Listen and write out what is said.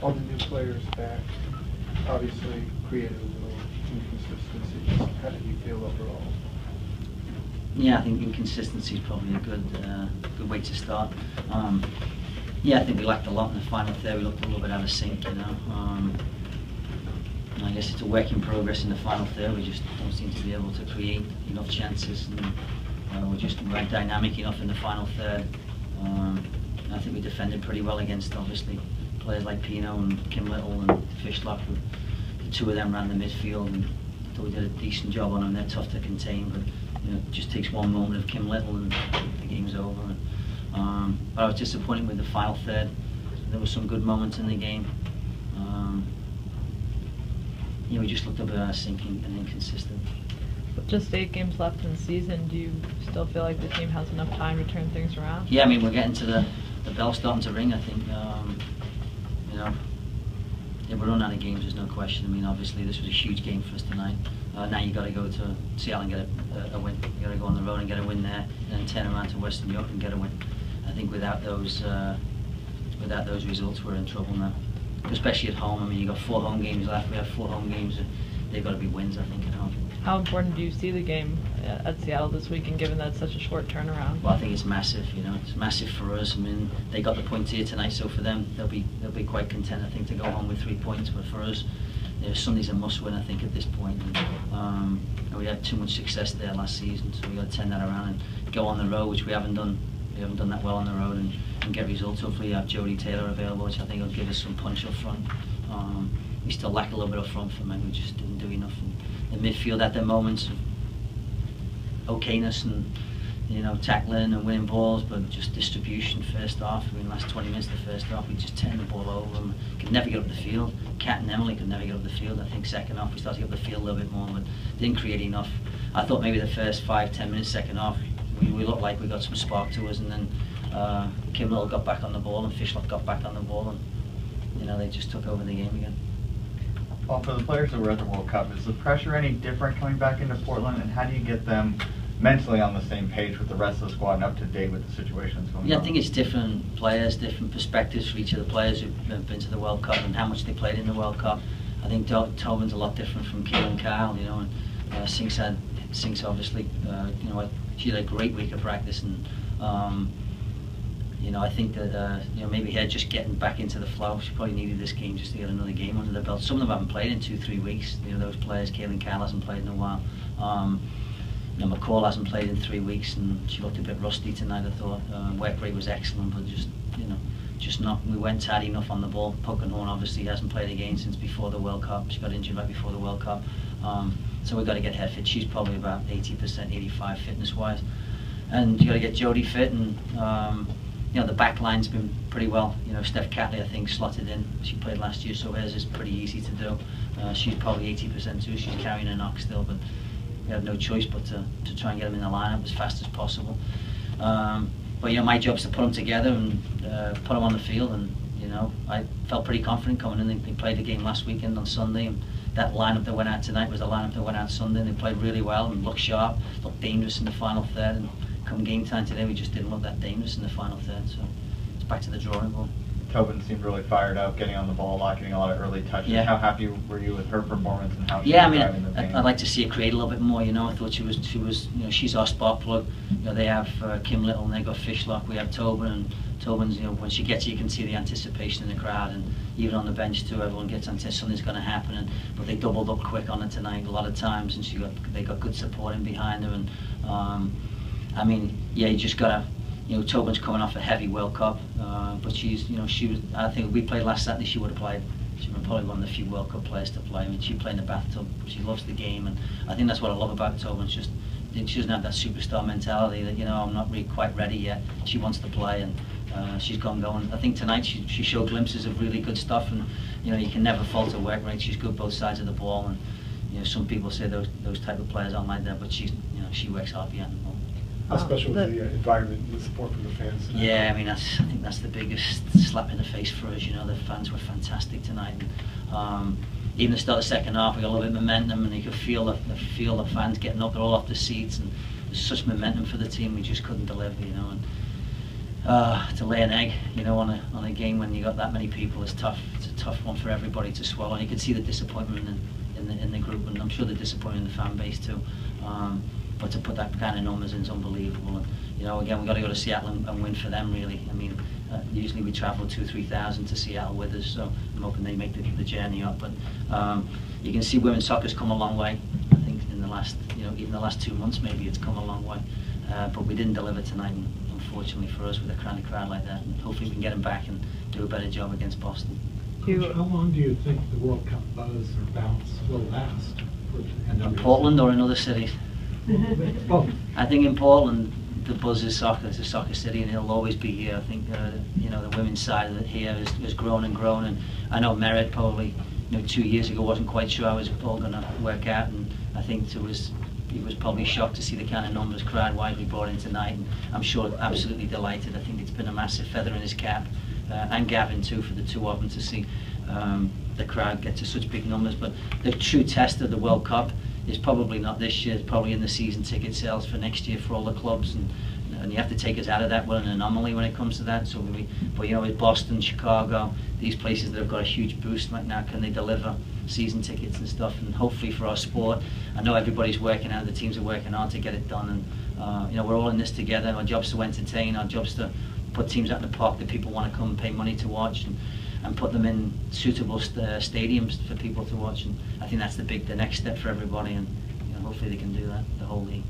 All the new players back obviously created a little inconsistency. How did you feel overall? Yeah, I think inconsistency is probably a good way to start. Yeah, I think we lacked a lot in the final third. We looked a little bit out of sync, you know. And I guess it's a work in progress in the final third. We just don't seem to be able to create enough chances, and we just weren't dynamic enough in the final third. I think we defended pretty well against, obviously, players like Pino and Kim Little and Fishlock. The two of them ran the midfield, and I thought we did a decent job on them. They're tough to contain, but you know, it just takes one moment of Kim Little and the game's over. But I was disappointed with the final third. There were some good moments in the game. We just looked a bit out of sync and inconsistent. With just 8 games left in the season, do you still feel like the team has enough time to turn things around? Yeah, I mean, we're getting to the bell starting to ring, I think. Yeah, we're running out of games, there's no question. I mean, obviously this was a huge game for us tonight. Now you've got to go to Seattle and get a win. You've got to go on the road and get a win there, and then turn around to Western York and get a win. I think without those results, we're in trouble now. Especially at home. I mean, you've got 4 home games left. We have 4 home games. They've got to be wins, I think, at home. How important do you see the game at Seattle this weekend, given that it's such a short turnaround? Well, I think it's massive. You know, it's massive for us. I mean, they got the points here tonight, so for them, they'll be quite content, I think, to go home with 3 points. But for us, Sunday's a must-win, I think, at this point. And we had too much success there last season, so we got to turn that around and go on the road, which we haven't done. We haven't done that well on the road, and get results. Hopefully, you have Jody Taylor available, which I think will give us some punch up front. We still lack a little bit up front for me. We just didn't do enough. In the midfield at their moments of okayness and tackling and winning balls, but just distribution first half. I mean, the last 20 minutes of the first half, we just turned the ball over and could never get up the field. Kat and Emily could never get up the field. I think second half we started to get up the field a little bit more, but didn't create enough. I thought maybe the first 5-10 minutes second half, we looked like we got some spark to us, and then Kim Little got back on the ball and Fishlock got back on the ball, and they just took over the game again. Well, for the players that were at the World Cup, is the pressure any different coming back into Portland, and how do you get them mentally on the same page with the rest of the squad and up to date with the situations going on? Yeah, I think it's different players, different perspectives for each of the players who've been to the World Cup and how much they played in the World Cup. I think Tobin's a lot different from Keelan Kyle, and Sinks obviously, she had a great week of practice, and I think that maybe her just getting back into the flow. She probably needed this game just to get another game under the belt. Some of them haven't played in 2-3 weeks. Those players, Keelan Kyle hasn't played in a while. McCall hasn't played in 3 weeks, and she looked a bit rusty tonight, I thought. Work rate was excellent, but just not. We weren't tight enough on the ball. Puckenhorn obviously hasn't played a game since before the World Cup. She got injured right before the World Cup. So we've got to get her fit. She's probably about 80%, 85 fitness-wise. And you got to get Jody fit, and the back line's been pretty well. Steph Catley, I think, slotted in. She played last year, so hers is pretty easy to do. She's probably 80% too. She's carrying a knock still, but we have no choice but to try and get them in the lineup as fast as possible. But my job's to put them together and put them on the field, and I felt pretty confident coming in. They played the game last weekend on Sunday, and that lineup that went out tonight was the lineup that went out Sunday. And they played really well and looked sharp, looked dangerous in the final third. And come game time today, we just didn't look that dangerous in the final third. So it's back to the drawing board. Tobin seemed really fired up, getting on the ball a lot, getting a lot of early touches. Yeah. How happy were you with her performance and how she was driving the game? I'd like to see her create a little bit more. I thought she was. She's our spark plug. They have Kim Little and they got Fishlock. We have Tobin, and Tobin's. When she gets, you can see the anticipation in the crowd, and even on the bench too. Everyone gets anticipated something's going to happen. But they doubled up quick on it tonight a lot of times, and they got good support in behind her. And you just gotta. Tobin's coming off a heavy World Cup, but she was. I think if we played last Saturday, she would have played. She was probably one of the few World Cup players to play. I mean, she played in the bathtub. She loves the game, and I think that's what I love about Tobin. She doesn't have that superstar mentality that I'm not really quite ready yet. She wants to play, and she's going. I think tonight she showed glimpses of really good stuff, and you can never fault her work rate. She's good both sides of the ball, and some people say those type of players aren't like that, but she works hard behind the ball. How special was the environment and the support from the fans? Yeah, I think that's the biggest slap in the face for us. The fans were fantastic tonight. And, even the start of the second half, we got a little bit of momentum, and you could feel the fans getting up. They're all off the seats, and there's such momentum for the team. We just couldn't deliver, And to lay an egg, you know, on a game when you got that many people is tough. It's a tough one for everybody to swallow. And you can see the disappointment in the group, and I'm sure the disappointment in the fan base too. But to put that kind of numbers in is unbelievable. And, you know, again, we've got to go to Seattle and win for them, really. I mean, usually we travel 2,000-3,000 to Seattle with us, so I'm hoping they make the journey up. But you can see women's soccer's come a long way. I think in the last, you know, even the last 2 months, maybe it's come a long way. But we didn't deliver tonight, unfortunately for us, with a kind of crowd like that. And hopefully we can get them back and do a better job against Boston. Coach, how long do you think the World Cup buzz or bounce will last? In Portland or in other cities? Both. I think in Portland, the buzz is soccer. It's a soccer city, and it'll always be here. I think you know, the women's side of it here has grown and grown. And I know Merritt probably, you know, 2 years ago wasn't quite sure how it was all going to work out, and I think he was probably shocked to see the kind of numbers crowd-wise we brought in tonight. And I'm sure absolutely delighted. I think it's been a massive feather in his cap, and Gavin too, for the two of them to see the crowd get to such big numbers. But the true test of the World Cup is probably not this year, it's probably in the season ticket sales for next year for all the clubs, and you have to take us out of that. We're an anomaly when it comes to that. So but you know, with Boston, Chicago, these places that have got a huge boost right now, can they deliver season tickets and stuff? And hopefully for our sport, I know everybody's working out, the teams are working hard to get it done, and you know, we're all in this together. Our job's to entertain, our job's to put teams out in the park that people want to come and pay money to watch, and put them in suitable stadiums for people to watch. And I think that's the next step for everybody, and you know, hopefully they can do that, the whole league.